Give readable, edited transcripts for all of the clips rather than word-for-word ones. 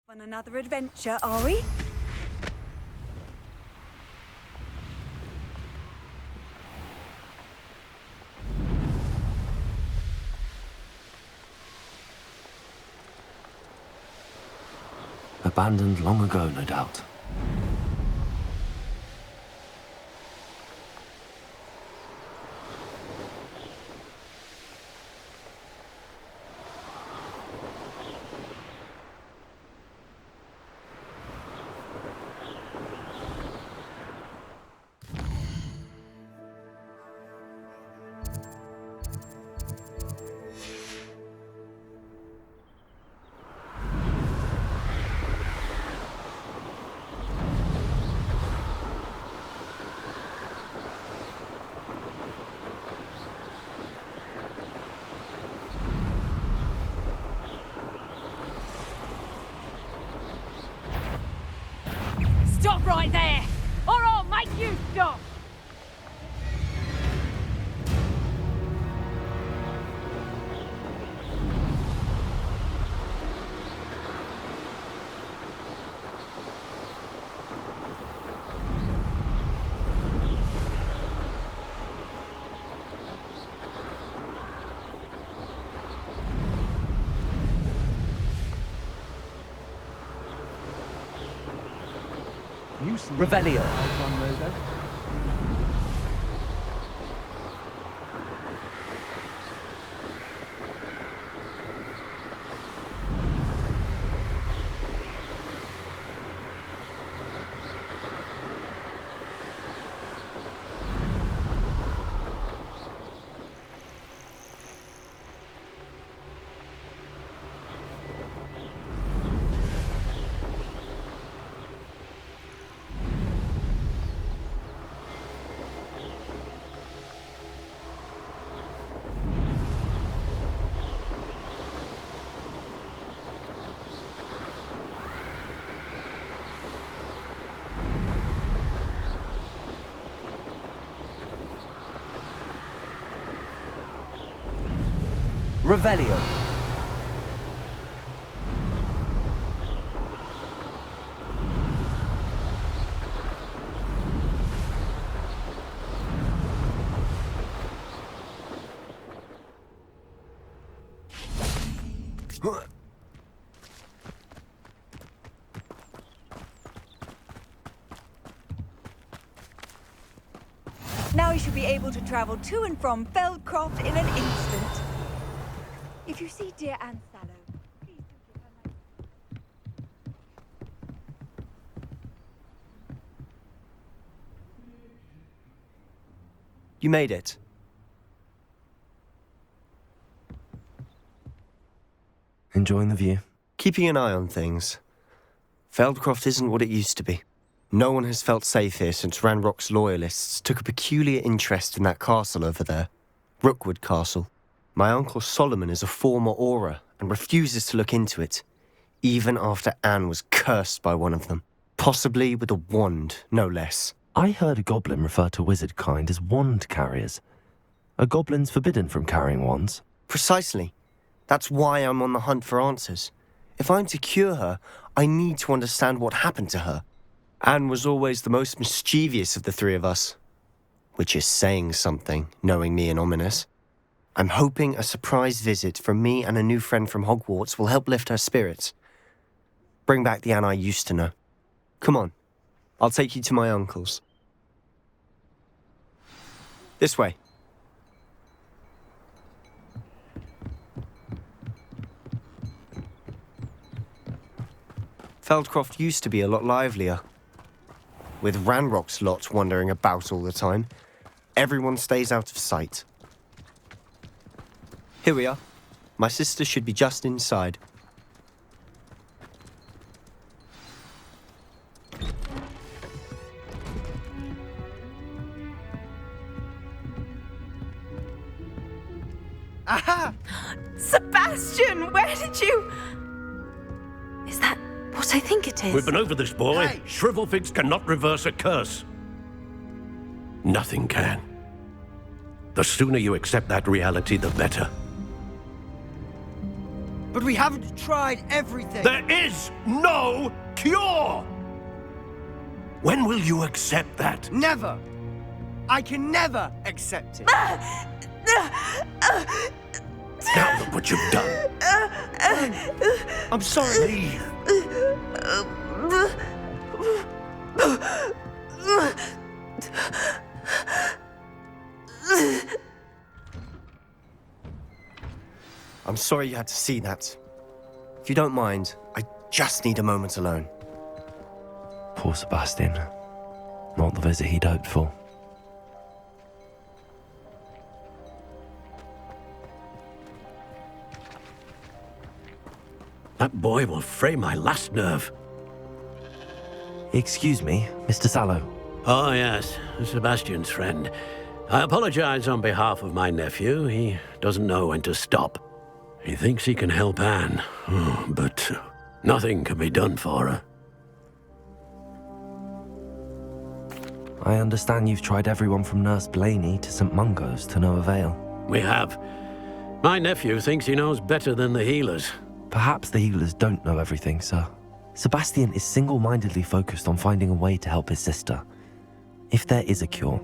On another adventure, are we? Abandoned long ago, no doubt. Stop right there, or I'll make you stop! Revelio. Revelio. Now we should be able to travel to and from Feldcroft in an instant. If you see dear Anne Sallow, please do give her my... You made it. Enjoying the view? Keeping an eye on things. Feldcroft isn't what it used to be. No one has felt safe here since Ranrock's loyalists took a peculiar interest in that castle over there. Rookwood Castle. My uncle Solomon is a former Auror and refuses to look into it, even after Anne was cursed by one of them. Possibly with a wand, no less. I heard a goblin refer to wizard kind as wand carriers. Are goblins forbidden from carrying wands? Precisely. That's why I'm on the hunt for answers. If I'm to cure her, I need to understand what happened to her. Anne was always the most mischievous of the three of us. Which is saying something, knowing me and Ominous. I'm hoping a surprise visit from me and a new friend from Hogwarts will help lift her spirits. Bring back the Anne I used to know. Come on, I'll take you to my uncle's. This way. Feldcroft used to be a lot livelier. With Ranrock's lot wandering about all the time, everyone stays out of sight. Here we are. My sister should be just inside. Aha! Sebastian, where did you... Is that what I think it is? We've been over this, boy. Hey! Shrivelfigs cannot reverse a curse. Nothing can. The sooner you accept that reality, the better. But we haven't tried everything. There is no cure! When will you accept that? Never! I can never accept it. Now look what you've done. I'm sorry. Leave. I'm sorry you had to see that. If you don't mind, I just need a moment alone. Poor Sebastian. Not the visit he'd hoped for. That boy will fray my last nerve. Excuse me, Mr. Sallow. Oh, yes, Sebastian's friend. I apologize on behalf of my nephew. He doesn't know when to stop. He thinks he can help Anne, but nothing can be done for her. I understand you've tried everyone from Nurse Blaney to St. Mungo's to no avail. We have. My nephew thinks he knows better than the healers. Perhaps the healers don't know everything, sir. Sebastian is single-mindedly focused on finding a way to help his sister. If there is a cure,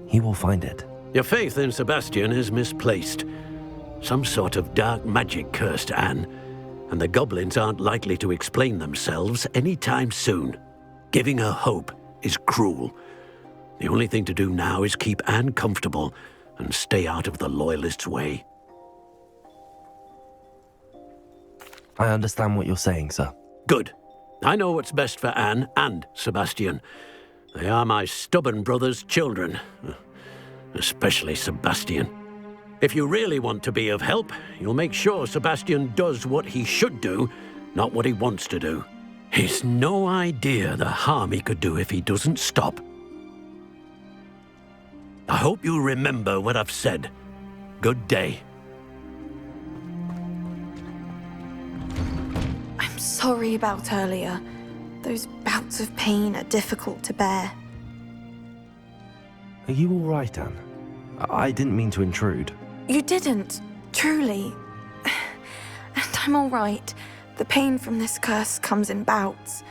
he will find it. Your faith in Sebastian is misplaced. Some sort of dark magic cursed Anne, and the goblins aren't likely to explain themselves anytime soon. Giving her hope is cruel. The only thing to do now is keep Anne comfortable and stay out of the Loyalists' way. I understand what you're saying, sir. Good. I know what's best for Anne and Sebastian. They are my stubborn brother's children. Especially Sebastian. If you really want to be of help, you'll make sure Sebastian does what he should do, not what he wants to do. He's no idea the harm he could do if he doesn't stop. I hope you remember what I've said. Good day. I'm sorry about earlier. Those bouts of pain are difficult to bear. Are you all right, Anne? I didn't mean to intrude. You didn't, truly. And I'm all right. The pain from this curse comes in bouts,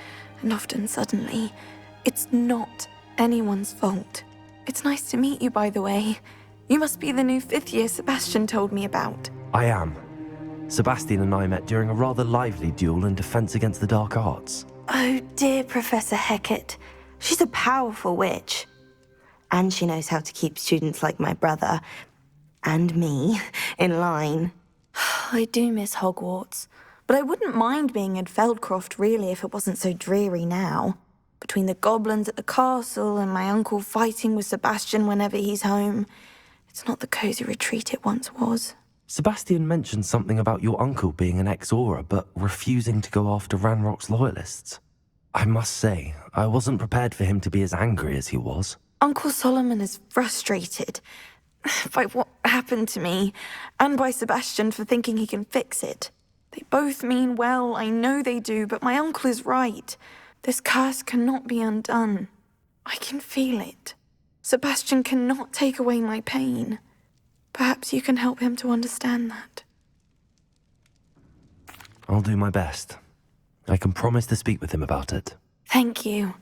and often suddenly. It's not anyone's fault. It's nice to meet you, by the way. You must be the new 5th year Sebastian told me about. I am. Sebastian and I met during a rather lively duel in defense against the dark arts. Oh dear, Professor Hecat. She's a powerful witch. And she knows how to keep students like my brother, and me, in line. I do miss Hogwarts, but I wouldn't mind being in Feldcroft really if it wasn't so dreary now. Between the goblins at the castle and my uncle fighting with Sebastian whenever he's home, it's not the cozy retreat it once was. Sebastian mentioned something about your uncle being an ex-Aura, but refusing to go after Ranrock's loyalists. I must say, I wasn't prepared for him to be as angry as he was. Uncle Solomon is frustrated by what happened to me, and by Sebastian for thinking he can fix it. They both mean well, I know they do, but my uncle is right. This curse cannot be undone. I can feel it. Sebastian cannot take away my pain. Perhaps you can help him to understand that. I'll do my best. I can promise to speak with him about it. Thank you.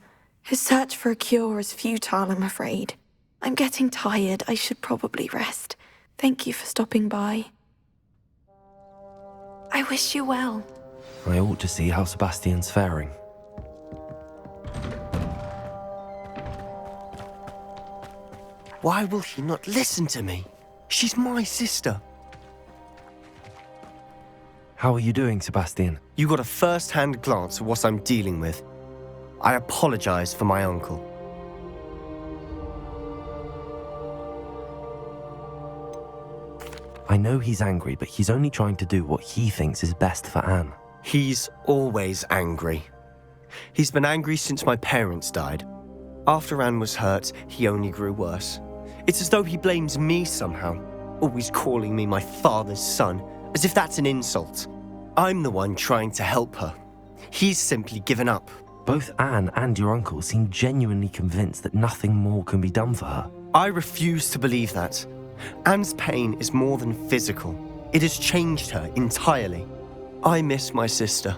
His search for a cure is futile, I'm afraid. I'm getting tired. I should probably rest. Thank you for stopping by. I wish you well. I ought to see how Sebastian's faring. Why will he not listen to me? She's my sister. How are you doing, Sebastian? You got a first-hand glance at what I'm dealing with. I apologize for my uncle. I know he's angry, but he's only trying to do what he thinks is best for Anne. He's always angry. He's been angry since my parents died. After Anne was hurt, he only grew worse. It's as though he blames me somehow, always calling me my father's son, as if that's an insult. I'm the one trying to help her. He's simply given up. Both Anne and your uncle seem genuinely convinced that nothing more can be done for her. I refuse to believe that. Anne's pain is more than physical. It has changed her entirely. I miss my sister.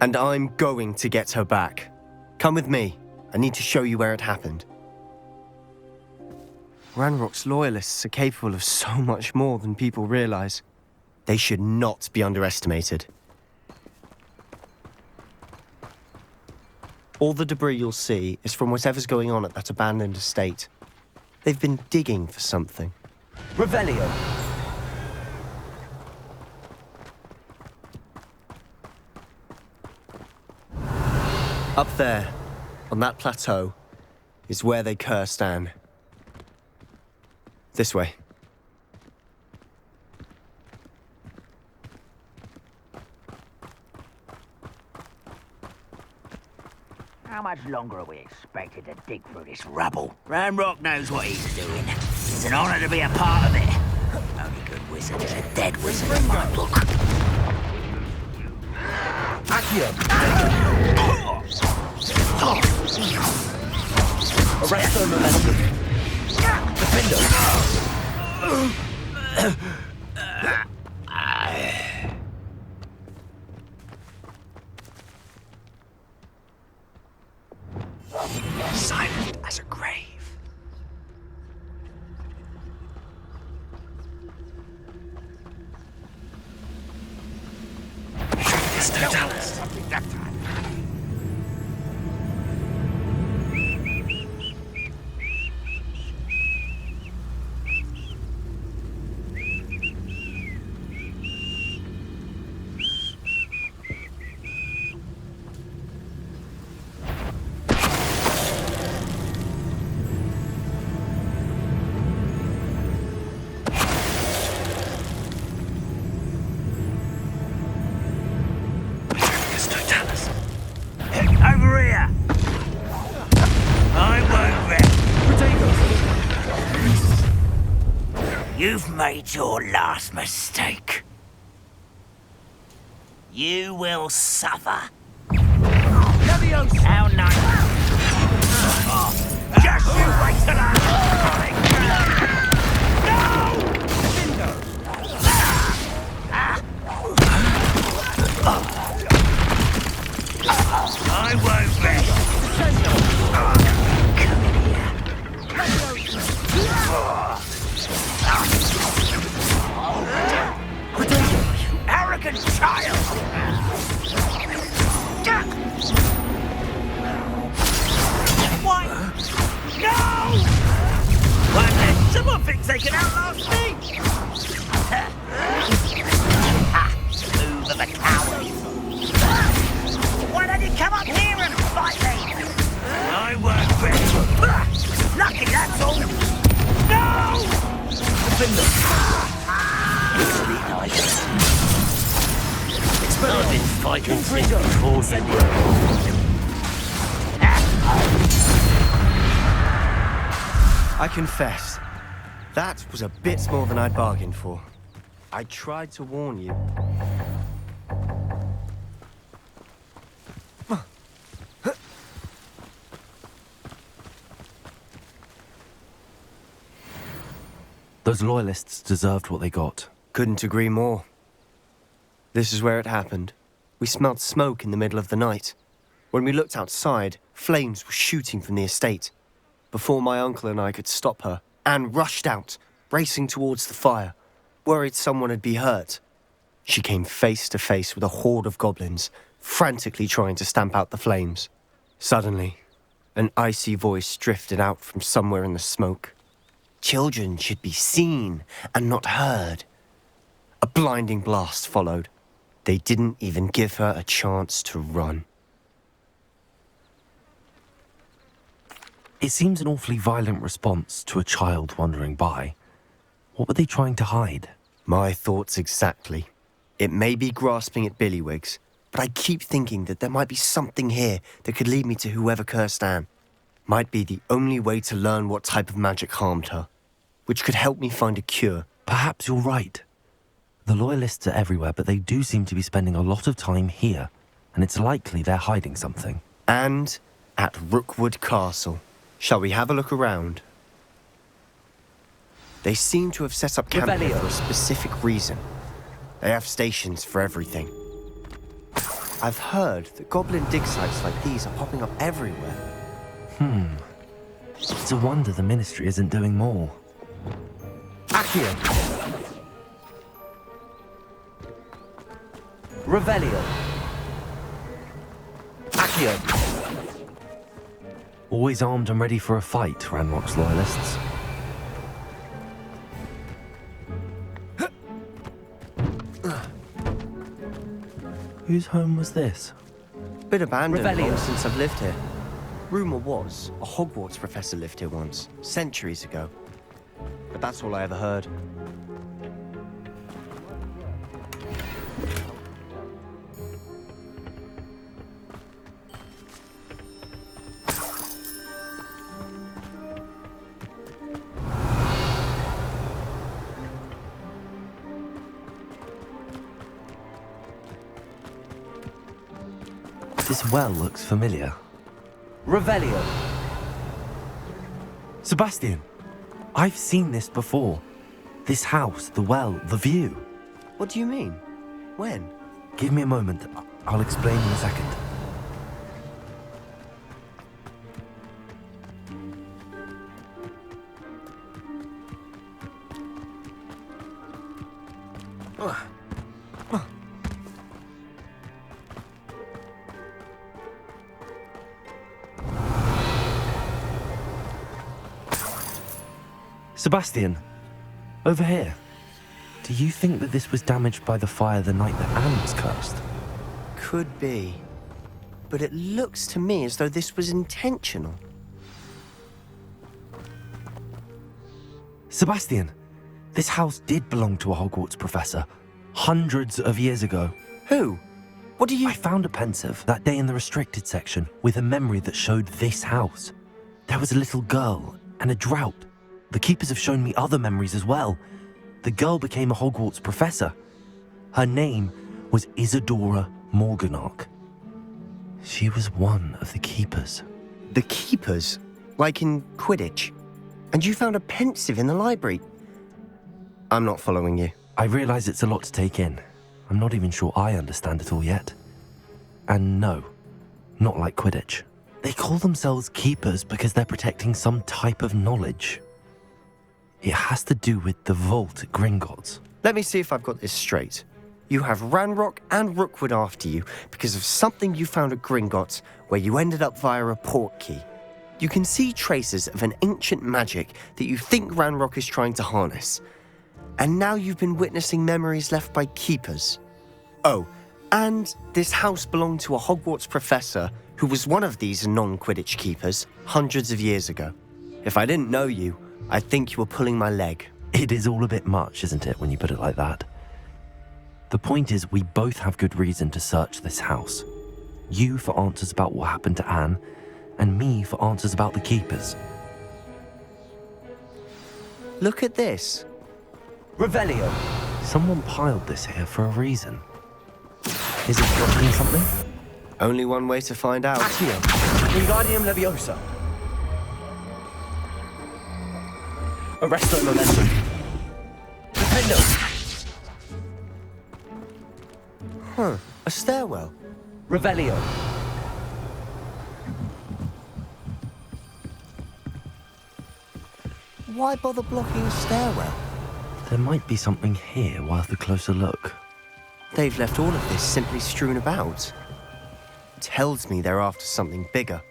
And I'm going to get her back. Come with me. I need to show you where it happened. Ranrock's loyalists are capable of so much more than people realize. They should not be underestimated. All the debris you'll see is from whatever's going on at that abandoned estate. They've been digging for something. Revelio. Up there, on that plateau, is where they cursed Anne. This way. How much longer are we expected to dig through this rubble? Ranrock knows what he's doing. It's an honor to be a part of it. Only good wizard is a dead wizard in my book. Accio. Arresto momentum. Defender. Silent as a grave. There's no talent. Over here! I won't bet. You've made your last mistake. You will suffer. How nice. Just you wait till I... I won't bet. Come here. You arrogant child! What? No! Why, there's someone thinks they can outlast me! Move of a coward! Why don't you come up here and fight me? I won't bet. Lucky, that's all. No! I've been fighting since before you were. I confess, that was a bit more than I'd bargained for. I tried to warn you. Those loyalists deserved what they got. Couldn't agree more. This is where it happened. We smelled smoke in the middle of the night. When we looked outside, flames were shooting from the estate. Before my uncle and I could stop her, Anne rushed out, racing towards the fire, worried someone had been hurt. She came face to face with a horde of goblins, frantically trying to stamp out the flames. Suddenly, an icy voice drifted out from somewhere in the smoke. Children should be seen and not heard. A blinding blast followed. They didn't even give her a chance to run. It seems an awfully violent response to a child wandering by. What were they trying to hide? My thoughts exactly. It may be grasping at billywhigs, but I keep thinking that there might be something here that could lead me to whoever cursed Anne. Might be the only way to learn what type of magic harmed her, which could help me find a cure. Perhaps you're right. The loyalists are everywhere, but they do seem to be spending a lot of time here, and it's likely they're hiding something. And at Rookwood Castle. Shall we have a look around? They seem to have set up camp here for a specific reason. They have stations for everything. I've heard that goblin dig sites like these are popping up everywhere. It's a wonder the Ministry isn't doing more. Accio. Revelio. Accio. Always armed and ready for a fight, Ranrock's loyalists. Whose home was this? Been abandoned Revelio. long since I've lived here. Rumour was a Hogwarts professor lived here once, centuries ago. But that's all I ever heard. This well looks familiar. Revelio. Sebastian, I've seen this before. This house, the well, the view. What do you mean? When? Give me a moment. I'll explain in a second. Sebastian, over here. Do you think that this was damaged by the fire the night that Anne was cursed? Could be. But it looks to me as though this was intentional. Sebastian, this house did belong to a Hogwarts professor, hundreds of years ago. Who? What do you... I found a pensive that day in the restricted section with a memory that showed this house. There was a little girl and a drought. The keepers have shown me other memories as well. The girl became a Hogwarts professor. Her name was Isadora Morganach. She was one of the keepers. The keepers? Like in Quidditch? And you found a pensive in the library? I'm not following you. I realize it's a lot to take in. I'm not even sure I understand it all yet. And no, not like Quidditch. They call themselves keepers because they're protecting some type of knowledge. It has to do with the vault at Gringotts. Let me see if I've got this straight. You have Ranrock and Rookwood after you because of something you found at Gringotts where you ended up via a port key. You can see traces of an ancient magic that you think Ranrock is trying to harness. And now you've been witnessing memories left by keepers. Oh, and this house belonged to a Hogwarts professor who was one of these non-Quidditch keepers hundreds of years ago. If I didn't know you, I think you were pulling my leg. It is all a bit much, isn't it, when you put it like that? The point is, we both have good reason to search this house. You for answers about what happened to Anne, and me for answers about the keepers. Look at this. Revelio. Someone piled this here for a reason. Is it blocking something? Only one way to find out. Accio. Wingardium Leviosa. Arresto Momentum. Defendo. Huh, a stairwell. Revelio. Why bother blocking a stairwell? There might be something here worth a closer look. They've left all of this simply strewn about. Tells me they're after something bigger.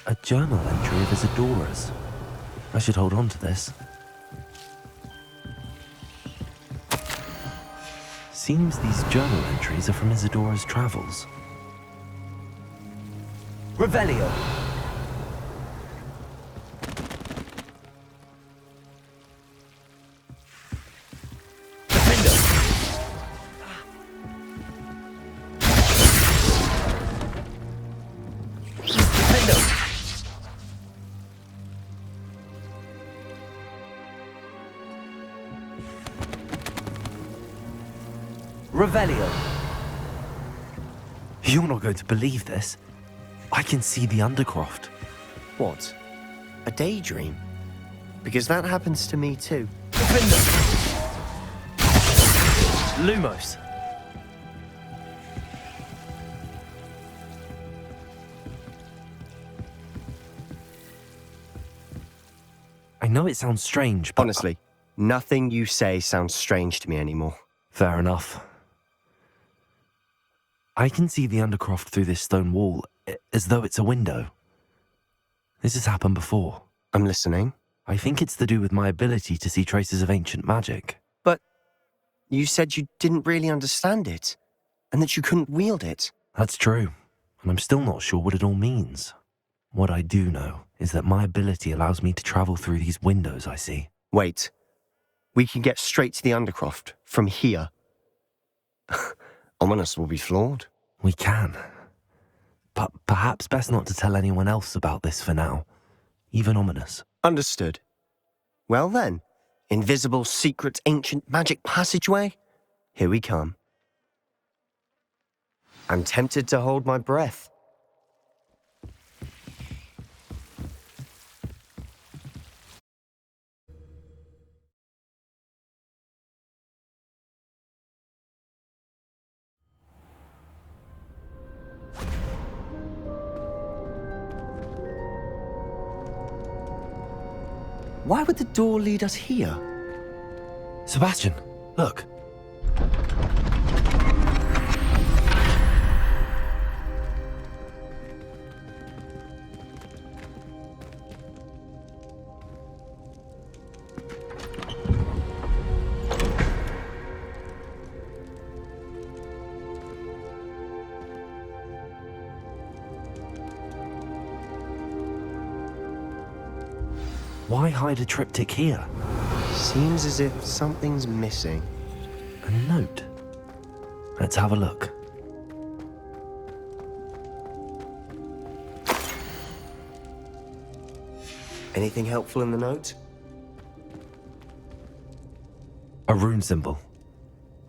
A journal entry of Isadora's. I should hold on to this. Seems these journal entries are from Isadora's travels. Revelio. Revelio. You're not going to believe this. I can see the Undercroft. What? A daydream? Because that happens to me too. Defendo. Lumos. I know it sounds strange, but... Honestly, nothing you say sounds strange to me anymore. Fair enough. I can see the Undercroft through this stone wall, as though it's a window. This has happened before. I'm listening. I think it's to do with my ability to see traces of ancient magic. But you said you didn't really understand it, and that you couldn't wield it. That's true, and I'm still not sure what it all means. What I do know is that my ability allows me to travel through these windows I see. Wait. We can get straight to the Undercroft from here. Ominous will be flawed. We can. But perhaps best not to tell anyone else about this for now. Even Ominous. Understood. Well then, invisible, secret, ancient magic passageway? Here we come. I'm tempted to hold my breath. Why would the door lead us here? Sebastian, look. Why hide a triptych here? Seems as if something's missing. A note. Let's have a look. Anything helpful in the note? A rune symbol.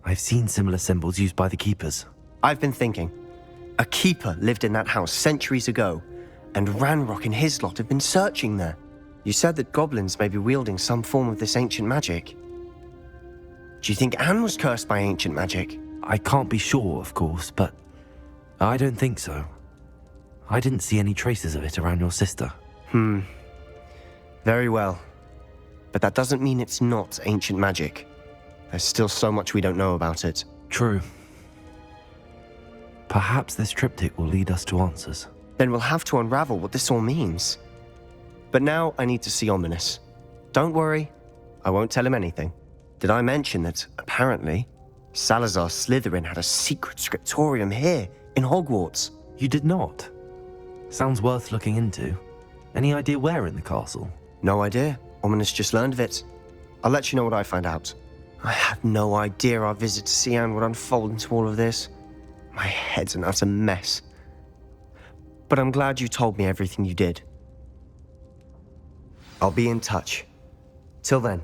I've seen similar symbols used by the keepers. I've been thinking. A keeper lived in that house centuries ago, and Ranrock and his lot have been searching there. You said that goblins may be wielding some form of this ancient magic. Do you think Anne was cursed by ancient magic? I can't be sure, of course, but I don't think so. I didn't see any traces of it around your sister. Very well. But that doesn't mean it's not ancient magic. There's still so much we don't know about it. True. Perhaps this triptych will lead us to answers. Then we'll have to unravel what this all means. But now I need to see Ominous. Don't worry, I won't tell him anything. Did I mention that, apparently, Salazar Slytherin had a secret scriptorium here in Hogwarts? You did not? Sounds worth looking into. Any idea where in the castle? No idea. Ominous just learned of it. I'll let you know what I find out. I had no idea our visit to Sian would unfold into all of this. My head's an utter mess. But I'm glad you told me everything you did. I'll be in touch. Till then.